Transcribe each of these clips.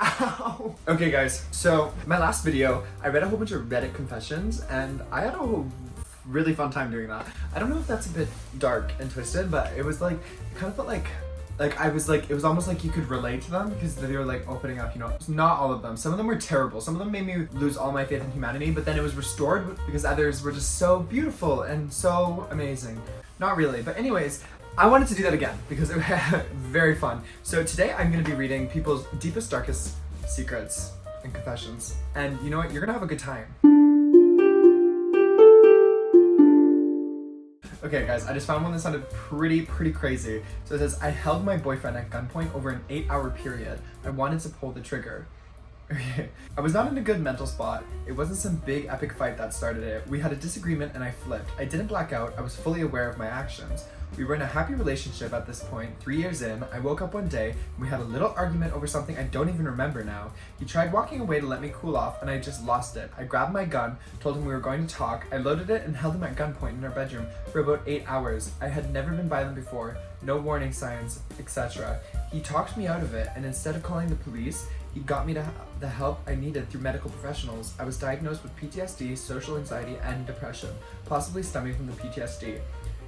Ow. Okay guys, so my last video, I read a whole bunch of Reddit confessions and I had a really fun time doing that. I don't know if that's a bit dark and twisted, but it was like, it kind of felt like I was like, it was almost like you could relate to them because they were like opening up, you know. Not all of them. Some of them were terrible. Some of them made me lose all my faith in humanity, but then it was restored because others were just so beautiful and so amazing. Not really, but anyways, I wanted to do that again because it was very fun. So today I'm going to be reading people's deepest, darkest secrets and confessions. And you know what? You're going to have a good time. Okay guys, I just found one that sounded pretty crazy. So it says, I held my boyfriend at gunpoint over an 8-hour period. I wanted to pull the trigger. I was not in a good mental spot. It wasn't some big epic fight that started it. We had a disagreement and I flipped. I didn't black out. I was fully aware of my actions. We were in a happy relationship at this point. 3 years in, I woke up one day and we had a little argument over something I don't even remember now. He tried walking away to let me cool off and I just lost it. I grabbed my gun, told him we were going to talk. I loaded it and held him at gunpoint in our bedroom for about 8 hours. I had never been violent before, no warning signs, etc. He talked me out of it, and instead of calling the police, he got me the help I needed through medical professionals. I was diagnosed with PTSD, social anxiety, and depression, possibly stemming from the PTSD.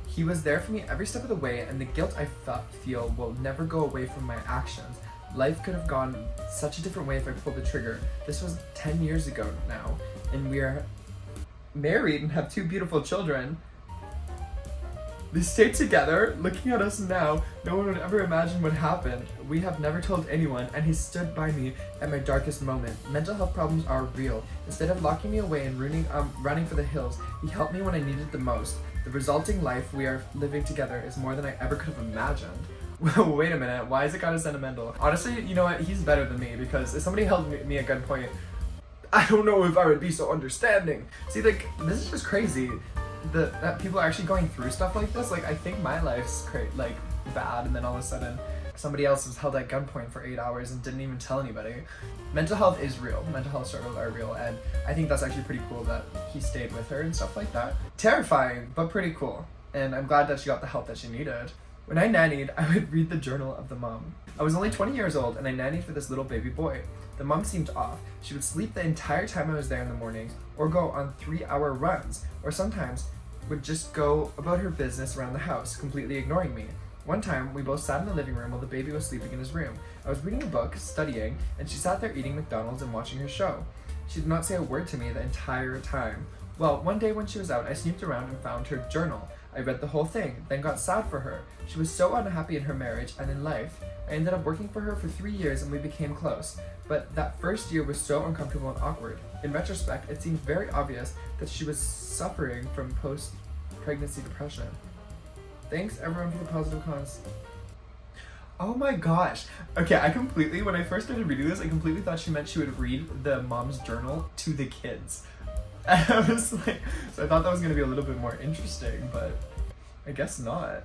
He was there for me every step of the way, and the guilt I feel will never go away from my actions. Life could have gone such a different way if I pulled the trigger. This was 10 years ago now, and we are married and have 2 beautiful children. They stayed together. Looking at us now, no one would ever imagine what happened. We have never told anyone, and he stood by me at my darkest moment. Mental health problems are real. Instead of locking me away and running for the hills, he helped me when I needed the most. The resulting life we are living together is more than I ever could have imagined. Wait a minute, why is it kind of sentimental? Honestly, you know what? He's better than me, because if somebody held me at gunpoint, I don't know if I would be so understanding. See, like, this is just crazy. That people are actually going through stuff like this. Like, I think my life's bad, and then all of a sudden somebody else was held at gunpoint for 8 hours and didn't even tell anybody. Mental health is real. Mental health struggles are real, and I think that's actually pretty cool that he stayed with her and stuff like that. Terrifying, but pretty cool. And I'm glad that she got the help that she needed. When I nannied, I would read the journal of the mom. I was only 20 years old and I nannied for this little baby boy. The mom seemed off. She would sleep the entire time I was there in the mornings, or go on 3-hour runs, or sometimes would just go about her business around the house, completely ignoring me. One time, we both sat in the living room while the baby was sleeping in his room. I was reading a book, studying, and she sat there eating McDonald's and watching her show. She did not say a word to me the entire time. Well, one day when she was out, I snooped around and found her journal. I read the whole thing, then got sad for her. She was so unhappy in her marriage and in life. I ended up working for her for 3 years and we became close. But that first year was so uncomfortable and awkward. In retrospect, it seemed very obvious that she was suffering from post-pregnancy depression. Thanks everyone for the positive comments. Oh my gosh. Okay, when I first started reading this, I completely thought she meant she would read the mom's journal to the kids. And I was like, so I thought that was gonna be a little bit more interesting, but I guess not.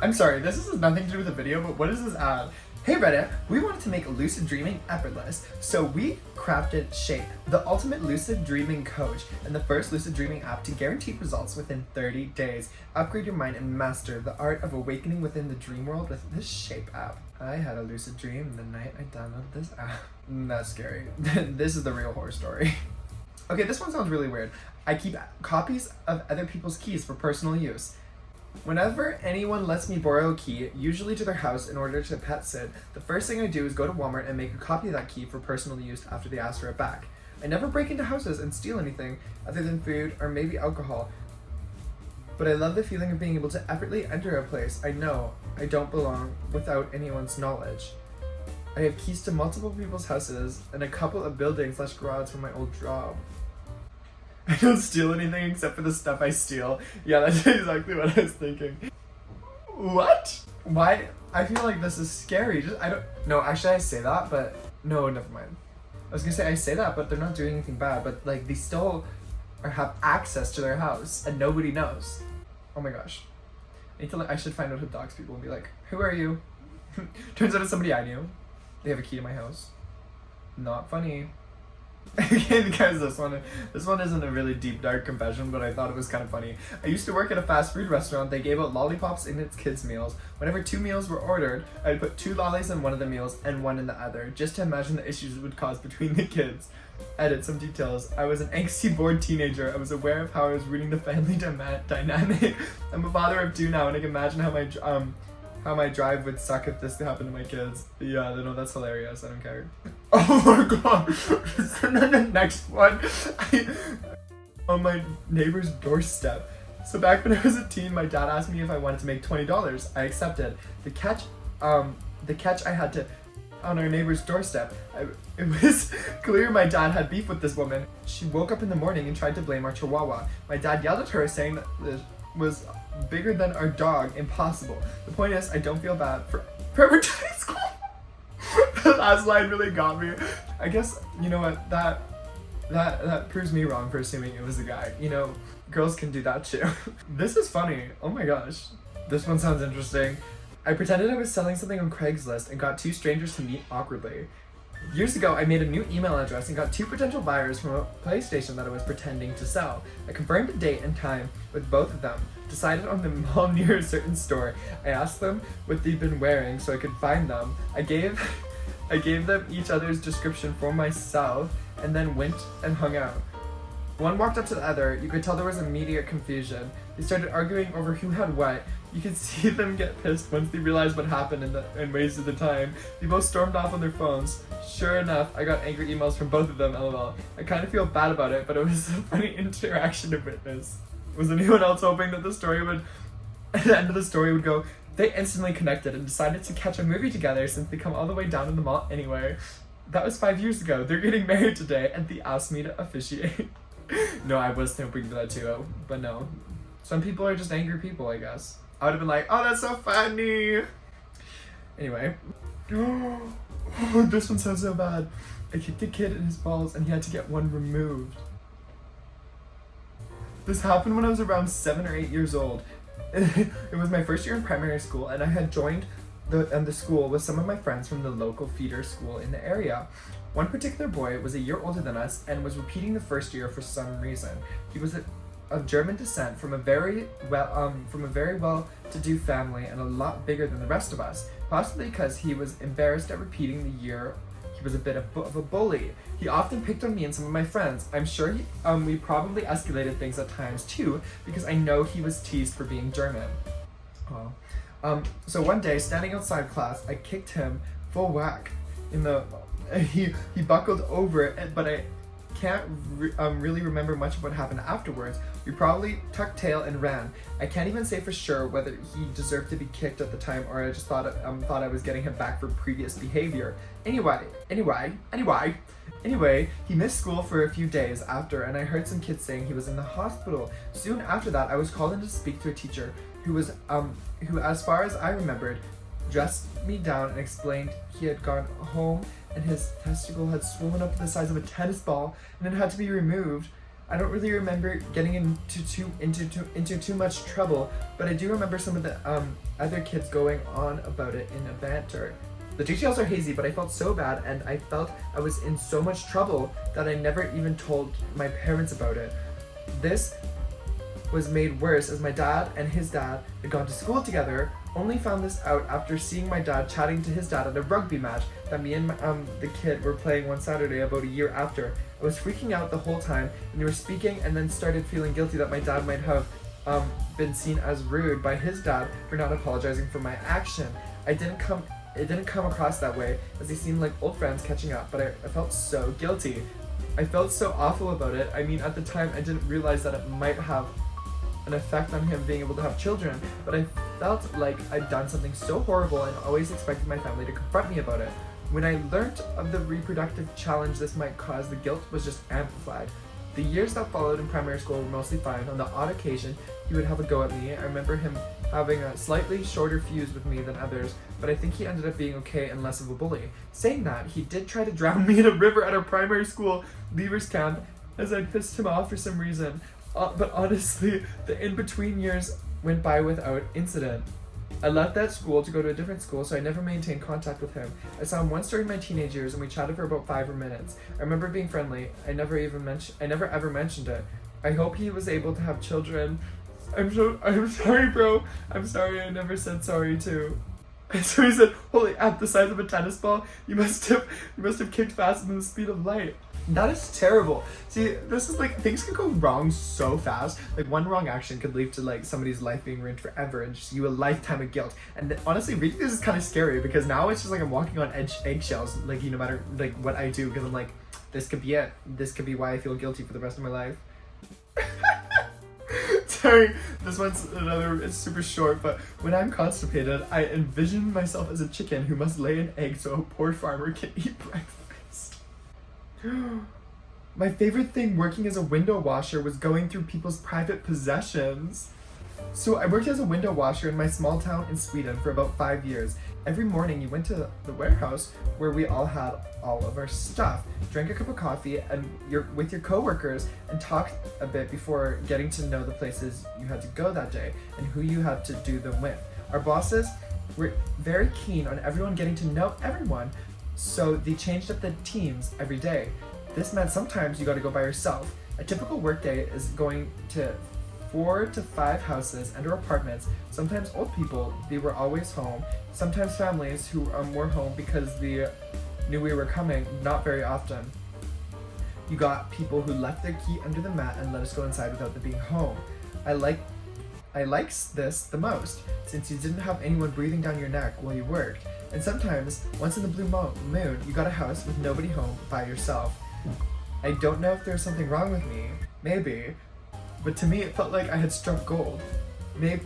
I'm sorry, this has nothing to do with the video, but what is this ad? Hey Reddit, we wanted to make lucid dreaming effortless, so we crafted Shape, the ultimate lucid dreaming coach and the first lucid dreaming app to guarantee results within 30 days. Upgrade your mind and master the art of awakening within the dream world with this Shape app. I had a lucid dream the night I downloaded this app. That's scary. This is the real horror story. Okay, this one sounds really weird. I keep copies of other people's keys for personal use. Whenever anyone lets me borrow a key, usually to their house in order to pet sit, the first thing I do is go to Walmart and make a copy of that key for personal use after they ask for it back. I never break into houses and steal anything other than food or maybe alcohol, but I love the feeling of being able to effortlessly enter a place I know I don't belong without anyone's knowledge. I have keys to multiple people's houses and a couple of buildings/garages from my old job. I don't steal anything except for the stuff I steal. Yeah, that's exactly what I was thinking. What? Why? I feel like this is scary. No, actually I say that, but no, never mind. I was gonna say I say that, but they're not doing anything bad, but like they still have access to their house and nobody knows. Oh my gosh. I should find out who dogs people and be like, who are you? Turns out it's somebody I knew. They have a key to my house. Not funny. Okay, guys, this one isn't a really deep, dark confession, but I thought it was kind of funny. I used to work at a fast food restaurant. They gave out lollipops in its kids' meals. Whenever 2 meals were ordered, I'd put 2 lollies in one of the meals and 1 in the other, just to imagine the issues it would cause between the kids. Edit some details. I was an angsty, bored teenager. I was aware of how I was reading the family dynamic. I'm a father of 2 now, and I can imagine how my drive would suck if this happened to my kids. Yeah, no, that's hilarious. I don't care. Oh my god. And then the next one, on my neighbor's doorstep. So back when I was a teen, my dad asked me if I wanted to make $20. I accepted. The catch I had to on our neighbor's doorstep. It was clear my dad had beef with this woman. She woke up in the morning and tried to blame our chihuahua. My dad yelled at her, saying that this was bigger than our dog. Impossible. The point is, I don't feel bad for returning school. The last line really got me. I guess, you know what, that proves me wrong for assuming it was a guy. You know, girls can do that too. This is funny. Oh my gosh. This one sounds interesting. I pretended I was selling something on Craigslist and got 2 strangers to meet awkwardly. Years ago, I made a new email address and got 2 potential buyers from a PlayStation that I was pretending to sell. I confirmed a date and time with both of them, decided on the mall near a certain store. I asked them what they'd been wearing so I could find them. I gave them each other's description for myself and then went and hung out. One walked up to the other. You could tell there was immediate confusion. They started arguing over who had what. You could see them get pissed once they realized what happened and wasted the time. They both stormed off on their phones. Sure enough, I got angry emails from both of them, lol. I kind of feel bad about it, but it was a funny interaction to witness. Was anyone else hoping that at the end of the story would go, they instantly connected and decided to catch a movie together since they come all the way down to the mall anyway. That was 5 years ago. They're getting married today and they asked me to officiate. No, I was hoping for that too, but no. Some people are just angry people, I guess. I would have been like, oh, that's so funny. Anyway. Oh, this one sounds so bad. I kicked a kid in his balls and he had to get one removed. This happened when I was around 7 or 8 years old. It was my first year in primary school and I had joined the school with some of my friends from the local feeder school in the area. One particular boy was a year older than us and was repeating the first year for some reason. He was of German descent from a very well-to-do family and a lot bigger than the rest of us, possibly because he was embarrassed at repeating the year. He was a bit of a bully. He often picked on me and some of my friends. I'm sure we probably escalated things at times too, because I know he was teased for being German. So one day, standing outside class, I kicked him full whack in the. He buckled over it, but I can't really remember much of what happened afterwards. We probably tucked tail and ran. I can't even say for sure whether he deserved to be kicked at the time or I just thought I was getting him back for previous behavior. Anyway, he missed school for a few days after, and I heard some kids saying he was in the hospital. Soon after that, I was called in to speak to a teacher who, as far as I remembered, dressed me down and explained he had gone home and his testicle had swollen up to the size of a tennis ball and it had to be removed. I don't really remember getting into too much trouble, but I do remember some of the other kids going on about it in a banter. The details are hazy, but I felt so bad and I felt I was in so much trouble that I never even told my parents about it. This was made worse as my dad and his dad had gone to school together. Only found this out after seeing my dad chatting to his dad at a rugby match that me and the kid were playing one Saturday about a year after. I was freaking out the whole time and they were speaking and then started feeling guilty that my dad might have been seen as rude by his dad for not apologizing for my action. It didn't come across that way as they seemed like old friends catching up, but I felt so guilty. I felt so awful about it. I mean, at the time I didn't realize that it might have an effect on him being able to have children, but I felt like I'd done something so horrible and always expected my family to confront me about it. When I learnt of the reproductive challenge this might cause, the guilt was just amplified. The years that followed in primary school were mostly fine. On the odd occasion, he would have a go at me. I remember him having a slightly shorter fuse with me than others, but I think he ended up being okay and less of a bully. Saying that, he did try to drown me in a river at our primary school leavers camp as I pissed him off for some reason. But honestly, the in-between years went by without incident. I left that school to go to a different school, so I never maintained contact with him. I saw him once during my teenage years, and we chatted for about 5 minutes. I remember being friendly. I never ever mentioned it. I hope he was able to have children. I'm sorry, bro. I'm sorry. I never said sorry too. And so he said, "Holy, at the size of a tennis ball, you must have kicked faster than the speed of light." That is terrible. See, this is like, things can go wrong so fast. Like, one wrong action could lead to like somebody's life being ruined forever and just you a lifetime of guilt. And honestly, reading this is kind of scary because now it's just like I'm walking on eggshells, like, no matter like what I do, because I'm like, this could be it. This could be why I feel guilty for the rest of my life. Sorry, this one's it's super short, but when I'm constipated, I envision myself as a chicken who must lay an egg so a poor farmer can eat breakfast. My favorite thing working as a window washer was going through people's private possessions. So I worked as a window washer in my small town in Sweden for about 5 years. Every morning you went to the warehouse where we all had all of our stuff, drank a cup of coffee and with your coworkers and talked a bit before getting to know the places you had to go that day and who you had to do them with. Our bosses were very keen on everyone getting to know everyone, so they changed up the teams every day. This meant sometimes you got to go by yourself. A typical workday is going to 4 to 5 houses and or apartments, sometimes old people, they were always home, sometimes families who were home because they knew we were coming, not very often. You got people who left their key under the mat and let us go inside without them being home. I liked this the most, since you didn't have anyone breathing down your neck while you worked. And sometimes, once in the blue moon, you got a house with nobody home by yourself. I don't know if there's something wrong with me, maybe, but to me it felt like I had struck gold. Maybe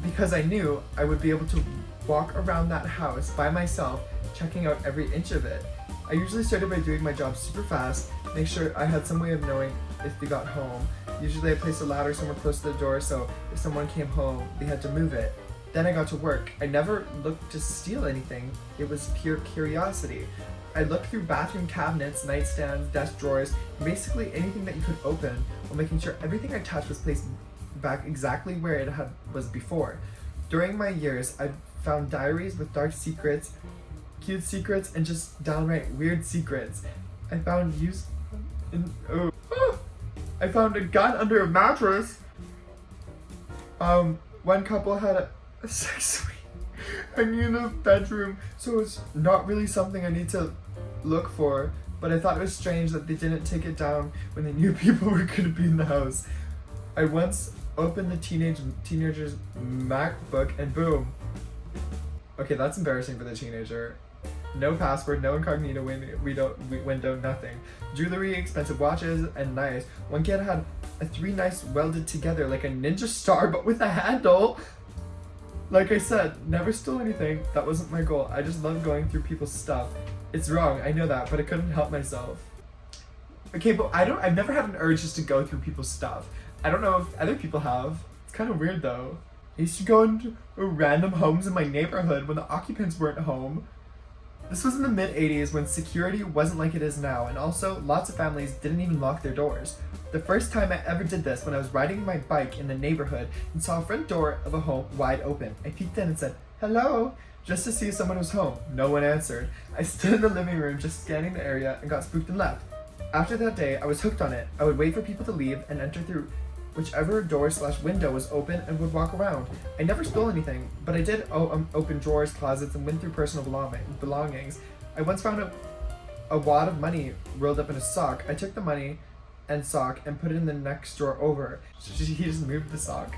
because I knew I would be able to walk around that house by myself, checking out every inch of it. I usually started by doing my job super fast, make sure I had some way of knowing if they got home. Usually I placed a ladder somewhere close to the door, so if someone came home, they had to move it. Then I got to work. I never looked to steal anything, it was pure curiosity. I looked through bathroom cabinets, nightstands, desk drawers, basically anything that you could open, while making sure everything I touched was placed back exactly where it was before. During my years, I found diaries with dark secrets, cute secrets, and just downright weird secrets. I found I found a gun under a mattress. One couple had a sex suite in the bedroom, so it's not really something I need to look for, but I thought it was strange that they didn't take it down when they knew people were going to be in the house. I once opened the teenager's MacBook and boom. Okay, that's embarrassing for the teenager. No password, no incognito window, nothing. Jewelry, expensive watches, and knives. One kid had a 3 knives welded together like a ninja star, but with a handle. Like I said, never stole anything. That wasn't my goal. I just love going through people's stuff. It's wrong, I know that, but I couldn't help myself. Okay, but I've never had an urge just to go through people's stuff. I don't know if other people have. It's kind of weird though. I used to go into random homes in my neighborhood when the occupants weren't home. This was in the mid-80s when security wasn't like it is now, and also lots of families didn't even lock their doors. The first time I ever did this when I was riding my bike in the neighborhood and saw a front door of a home wide open. I peeked in and said, "Hello?" just to see if someone was home. No one answered. I stood in the living room just scanning the area and got spooked and left. After that day, I was hooked on it. I would wait for people to leave and enter through whichever door/window was open and would walk around. I never stole anything, but I did open drawers, closets, and went through personal belongings. I once found a wad of money rolled up in a sock. I took the money and sock and put it in the next drawer over. He just moved the sock.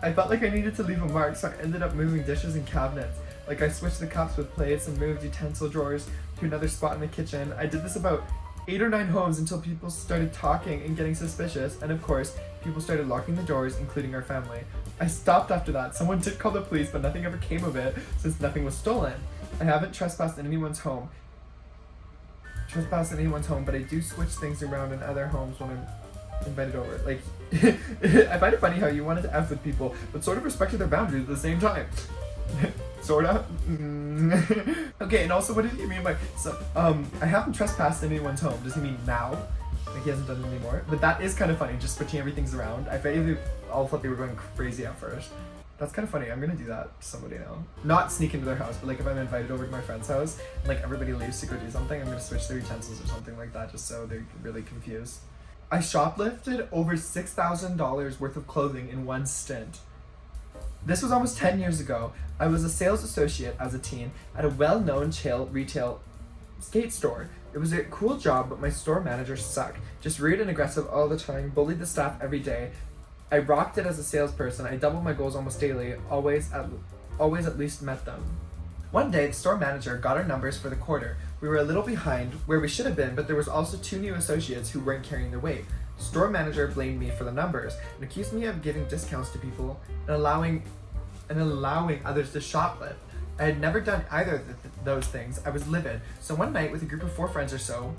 I felt like I needed to leave a mark, so I ended up moving dishes and cabinets. Like I switched the cups with plates and moved utensil drawers to another spot in the kitchen. I did this about 8 or 9 homes until people started talking and getting suspicious, and of course, people started locking the doors, including our family. I stopped after that. Someone did call the police, but nothing ever came of it since nothing was stolen. I haven't trespassed in anyone's home, but I do switch things around in other homes when I'm invited over. Like, I find it funny how you wanted to F with people, but sort of respected their boundaries at the same time. Sorta. Okay, and also, what did he mean by, I haven't trespassed in anyone's home? Does he mean now? Like he hasn't done it anymore? But that is kind of funny, just switching everything's around. I bet you all thought they were going crazy at first. That's kind of funny. I'm gonna do that to somebody now. Not sneak into their house, but like if I'm invited over to my friend's house and like everybody leaves to go do something, I'm gonna switch their utensils or something like that just so they're really confused. I shoplifted over $6,000 worth of clothing in one stint. This was almost 10 years ago. I was a sales associate as a teen at a well-known retail skate store. It was a cool job, but my store manager sucked. Just rude and aggressive all the time, bullied the staff every day. I rocked it as a salesperson. I doubled my goals almost daily, always at least met them. One day, the store manager got our numbers for the quarter. We were a little behind where we should have been, but there was also 2 new associates who weren't carrying the weight. Store manager blamed me for the numbers and accused me of giving discounts to people and allowing others to shoplift. I had never done either of those things. I was livid. So one night, with a group of 4 friends or so,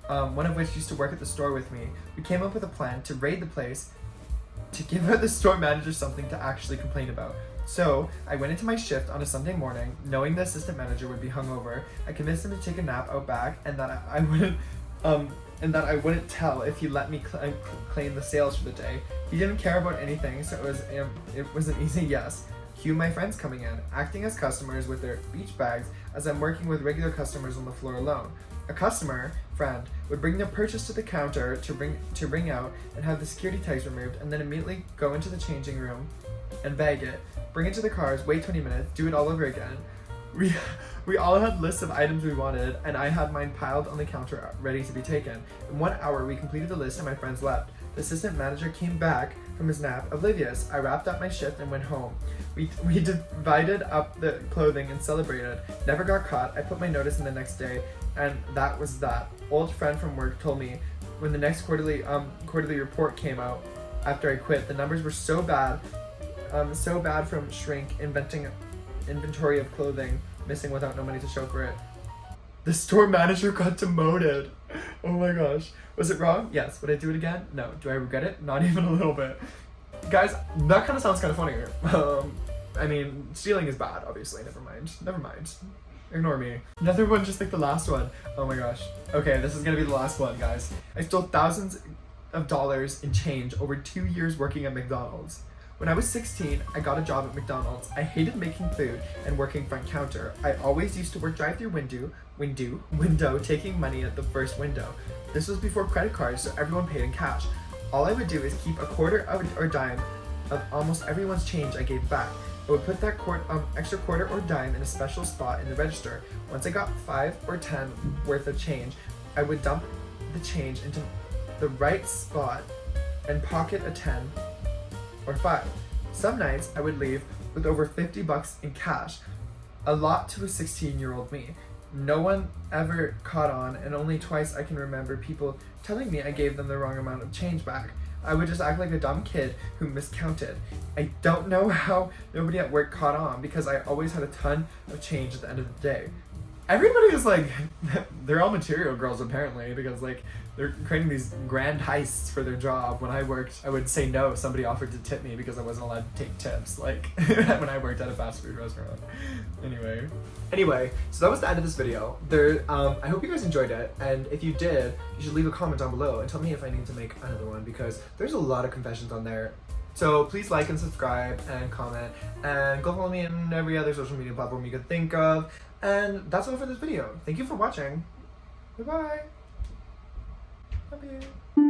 one of which used to work at the store with me, we came up with a plan to raid the place to give the store manager something to actually complain about. So I went into my shift on a Sunday morning, knowing the assistant manager would be hungover. I convinced him to take a nap out back, and that I wouldn't tell if he let me claim the sales for the day. He didn't care about anything, so it was an easy yes. Cue my friends coming in, acting as customers with their beach bags as I'm working with regular customers on the floor alone. A customer friend would bring their purchase to the counter to ring out and have the security tags removed, and then immediately go into the changing room and bag it, bring it to the cars, wait 20 minutes, do it all over again. We all had lists of items we wanted, and I had mine piled on the counter ready to be taken. In 1 hour, we completed the list and my friends left. The assistant manager came back from his nap, oblivious. I wrapped up my shift and went home. We divided up the clothing and celebrated. Never got caught. I put my notice in the next day, and that was that. Old friend from work told me when the next quarterly report came out after I quit, the numbers were so bad from shrink, inventory of clothing missing without no money to show for it. The store manager got demoted. Oh my gosh. Was it wrong? Yes. Would I do it again? No. Do I regret it? Not even a little bit. Guys, that kind of sounds kind of funnier. I mean, stealing is bad, obviously. Never mind. Ignore me. Another one just like the last one. Oh my gosh. Okay, this is gonna be the last one, guys. I stole thousands of dollars in change over 2 years working at McDonald's. When I was 16, I got a job at McDonald's. I hated making food and working front counter. I always used to work drive-through window, taking money at the first window. This was before credit cards, so everyone paid in cash. All I would do is keep a quarter or dime of almost everyone's change I gave back. I would put that extra quarter or dime in a special spot in the register. Once I got 5 or 10 worth of change, I would dump the change into the right spot and pocket a 10 or 5. Some nights I would leave with over $50 in cash, a lot to a 16-year-old me. No one ever caught on, and only twice I can remember people telling me I gave them the wrong amount of change back. I would just act like a dumb kid who miscounted. I don't know how nobody at work caught on, because I always had a ton of change at the end of the day. Everybody is like, they're all material girls apparently, because like they're creating these grand heists for their job. When I worked, I would say no if somebody offered to tip me because I wasn't allowed to take tips, like when I worked at a fast food restaurant. Anyway, so that was the end of this video. I hope you guys enjoyed it, and if you did, you should leave a comment down below and tell me if I need to make another one, because there's a lot of confessions on there. So please like and subscribe and comment, and go follow me on every other social media platform you could think of. And that's all for this video. Thank you for watching. Bye-bye. Love you.